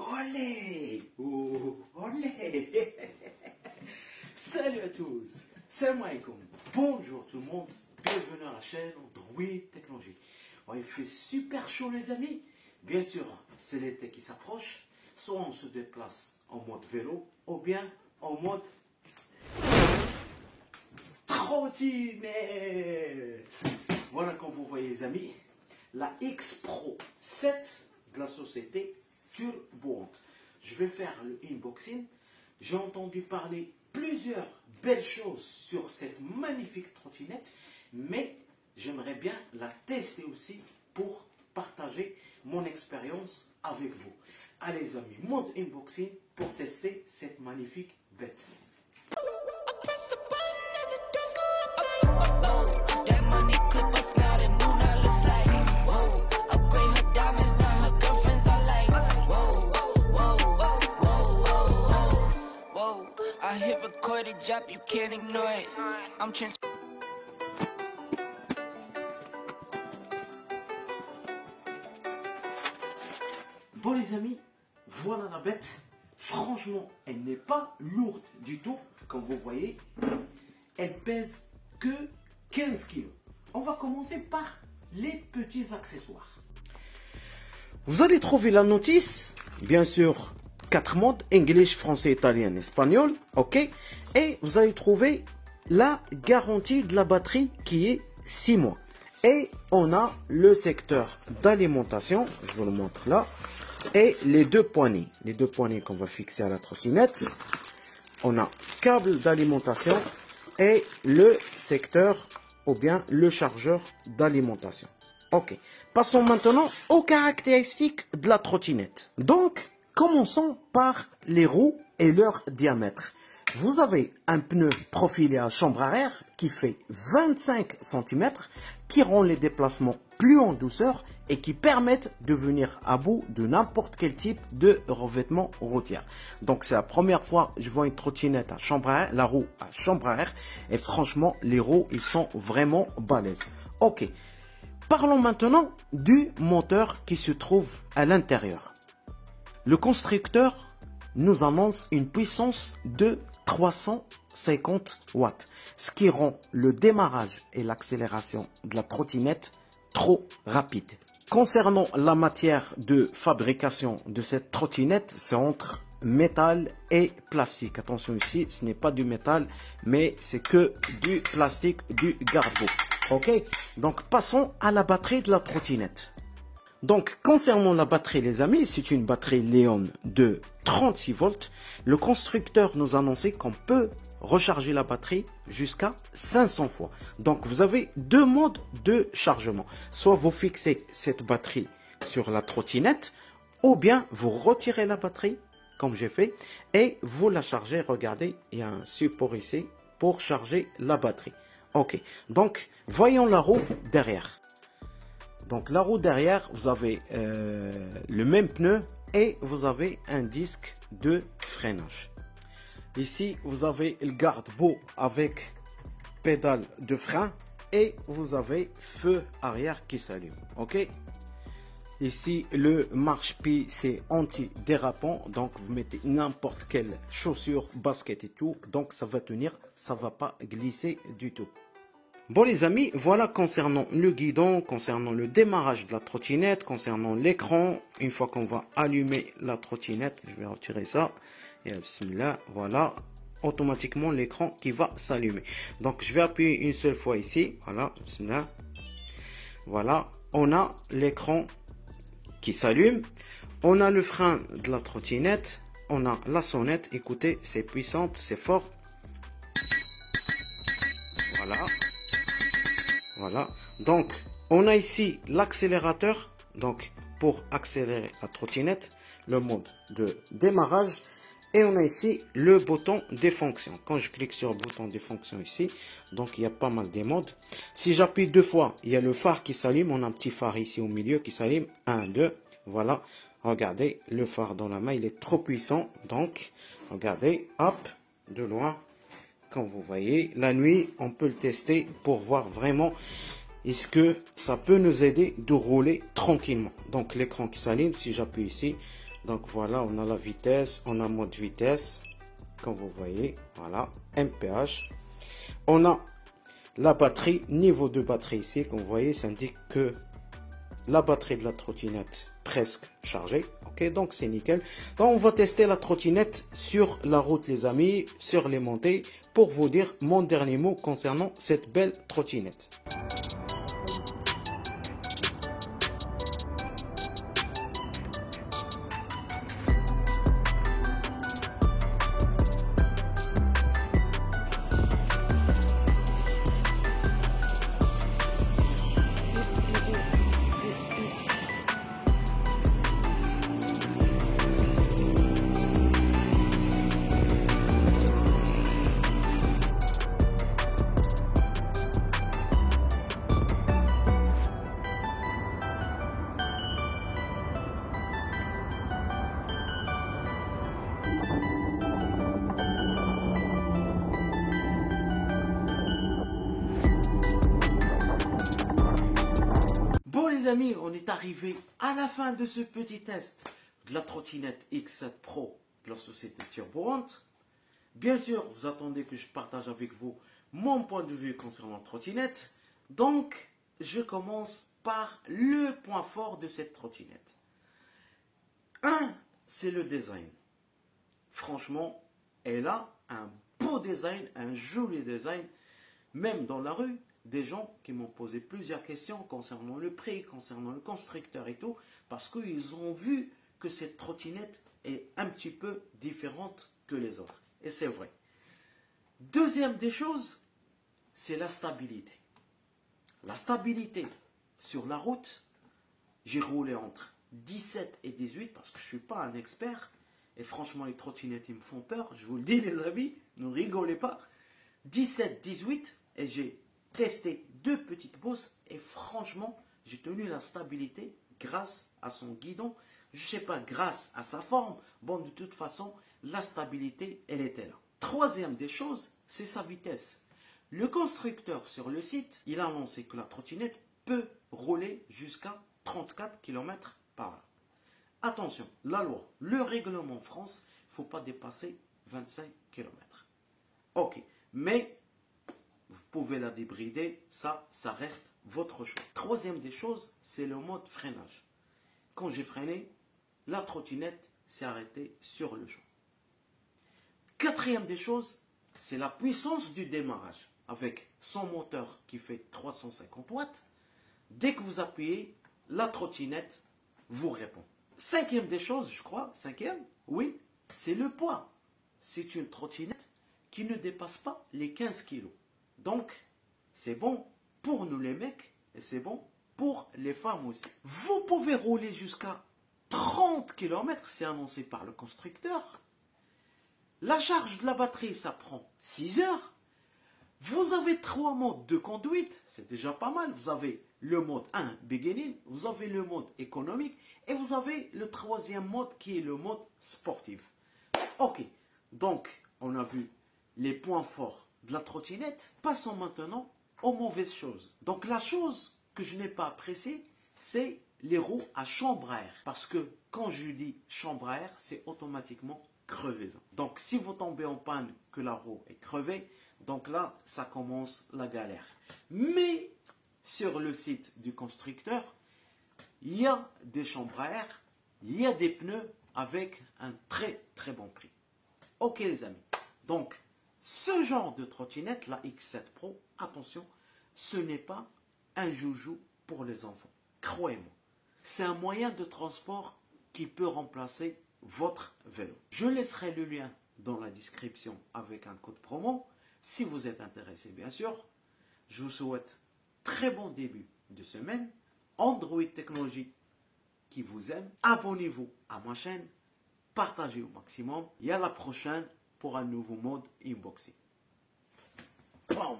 Olé! Olé! Salut à tous, salam alaikum, bonjour tout le monde, bienvenue à la chaîne Android Technologie. Oh, il fait super chaud les amis, bien sûr c'est l'été qui s'approche, soit on se déplace en mode vélo ou bien en mode trottinette. Voilà, comme vous voyez les amis, la X Pro 7 de la société Turboant. Je vais faire le unboxing. J'ai entendu parler plusieurs belles choses sur cette magnifique trottinette, mais j'aimerais bien la tester aussi pour partager mon expérience avec vous. Allez les amis, mode unboxing pour tester cette magnifique bête. I hit record a job, you can't ignore it. I'm trans. Bon les amis, voilà la bête. Franchement, elle n'est pas lourde du tout, comme vous voyez. Elle pèse que 15 kg. On va commencer par les petits accessoires. Vous allez trouver la notice, bien sûr, 4 modes, English, français, italien, espagnol, ok. Et vous allez trouver la garantie de la batterie qui est 6 mois. Et on a le secteur d'alimentation, je vous le montre là, et les deux poignées qu'on va fixer à la trottinette. On a câble d'alimentation et le secteur ou bien le chargeur d'alimentation. Ok, passons maintenant aux caractéristiques de la trottinette. Donc, commençons par les roues et leur diamètre. Vous avez un pneu profilé à chambre à air qui fait 25 cm, qui rend les déplacements plus en douceur et qui permettent de venir à bout de n'importe quel type de revêtement routier. Donc c'est la première fois que je vois une trottinette à chambre à air, la roue à chambre à air, et franchement les roues ils sont vraiment balèzes. Ok, parlons maintenant du moteur qui se trouve à l'intérieur. Le constructeur nous annonce une puissance de 350 watts, ce qui rend le démarrage et l'accélération de la trottinette trop rapide. Concernant la matière de fabrication de cette trottinette, c'est entre métal et plastique. Attention ici, ce n'est pas du métal, mais c'est que du plastique, du garde-boue. Ok, donc passons à la batterie de la trottinette. Donc, concernant la batterie, les amis, c'est une batterie Léon de 36 volts. Le constructeur nous a annoncé qu'on peut recharger la batterie jusqu'à 500 fois. Donc, vous avez deux modes de chargement. Soit vous fixez cette batterie sur la trottinette, ou bien vous retirez la batterie, comme j'ai fait, et vous la chargez. Regardez, il y a un support ici pour charger la batterie. Ok, donc, voyons la roue derrière. Donc la roue derrière, vous avez le même pneu et vous avez un disque de freinage. Ici, vous avez le garde-boue avec pédale de frein et vous avez feu arrière qui s'allume. Ok. Ici, le marche-pied, c'est anti-dérapant. Donc, vous mettez n'importe quelle chaussure, basket et tout. Donc, ça va tenir, ça ne va pas glisser du tout. Bon les amis, voilà concernant le guidon, concernant le démarrage de la trottinette, concernant l'écran. Une fois qu'on va allumer la trottinette, je vais retirer ça. Et bismillah, voilà, automatiquement l'écran qui va s'allumer. Donc je vais appuyer une seule fois ici, voilà, bismillah. Voilà, on a l'écran qui s'allume. On a le frein de la trottinette, on a la sonnette, écoutez, c'est puissante, c'est fort. Voilà. Voilà, donc on a ici l'accélérateur, donc pour accélérer la trottinette, le mode de démarrage, et on a ici le bouton des fonctions. Quand je clique sur le bouton des fonctions ici, donc il y a pas mal de modes. Si j'appuie deux fois, il y a le phare qui s'allume, on a un petit phare ici au milieu qui s'allume, 1, 2, voilà, regardez, le phare dans la main, il est trop puissant, donc regardez, hop, de loin. Comme vous voyez, la nuit, on peut le tester pour voir vraiment est-ce que ça peut nous aider de rouler tranquillement. Donc l'écran qui s'allume, si j'appuie ici, Donc voilà, on a la vitesse, on a mode vitesse, comme vous voyez, voilà, MPH. On a la batterie, niveau de batterie ici, comme vous voyez, ça indique que la batterie de la trottinette presque chargée. Ok, donc c'est nickel. Donc on va tester la trottinette sur la route, les amis, sur les montées, pour vous dire mon dernier mot concernant cette belle trottinette. Bon les amis, on est arrivé à la fin de ce petit test de la trottinette X7 Pro de la société Turbo. Bien sûr, vous attendez que je partage avec vous mon point de vue concernant la trottinette. Donc, je commence par le point fort de cette trottinette. C'est le design. Franchement, elle a un beau design, un joli design. Même dans la rue, des gens qui m'ont posé plusieurs questions concernant le prix, concernant le constructeur et tout, parce qu'ils ont vu que cette trottinette est un petit peu différente que les autres. Et c'est vrai. Deuxième des choses, c'est la stabilité. La stabilité sur la route, j'ai roulé entre 17 et 18 parce que je ne suis pas un expert. Et franchement, les trottinettes, ils me font peur. Je vous le dis, les amis, ne rigolez pas. 17, 18, et j'ai testé 2 petites bosses. Et franchement, j'ai tenu la stabilité grâce à son guidon. Je ne sais pas, grâce à sa forme. Bon, de toute façon, la stabilité, elle était là. Troisième des choses, c'est sa vitesse. Le constructeur sur le site, il a annoncé que la trottinette peut rouler jusqu'à 34 km/h. Attention, la loi, le règlement en France, il ne faut pas dépasser 25 km. Ok, mais vous pouvez la débrider, ça reste votre choix. Troisième des choses, c'est le mode freinage. Quand j'ai freiné, la trottinette s'est arrêtée sur le champ. Quatrième des choses, c'est la puissance du démarrage. Avec son moteur qui fait 350 watts, dès que vous appuyez, la trottinette vous répond. Cinquième des choses, je crois, oui, c'est le poids. C'est une trottinette qui ne dépasse pas les 15 kg. Donc, c'est bon pour nous les mecs et c'est bon pour les femmes aussi. Vous pouvez rouler jusqu'à 30 km, c'est annoncé par le constructeur. La charge de la batterie, ça prend 6 heures. Vous avez 3 modes de conduite, c'est déjà pas mal. Vous avez le mode 1, beginning, vous avez le mode économique et vous avez le troisième mode qui est le mode sportif. Ok, donc on a vu les points forts de la trottinette. Passons maintenant aux mauvaises choses. Donc la chose que je n'ai pas appréciée, c'est les roues à chambre à air. Parce que quand je dis chambre à air, c'est automatiquement crevaison. Donc si vous tombez en panne que la roue est crevée, donc là, ça commence la galère. Mais sur le site du constructeur, il y a des chambres à air, il y a des pneus avec un très très bon prix. Ok les amis, donc ce genre de trottinette, la X7 Pro, attention, ce n'est pas un joujou pour les enfants. Croyez-moi, c'est un moyen de transport qui peut remplacer votre vélo. Je laisserai le lien dans la description avec un code promo. Si vous êtes intéressé, bien sûr, je vous souhaite très bon début de semaine. Android Technologie qui vous aime. Abonnez-vous à ma chaîne. Partagez au maximum. Et à la prochaine pour un nouveau mode unboxing. Bam.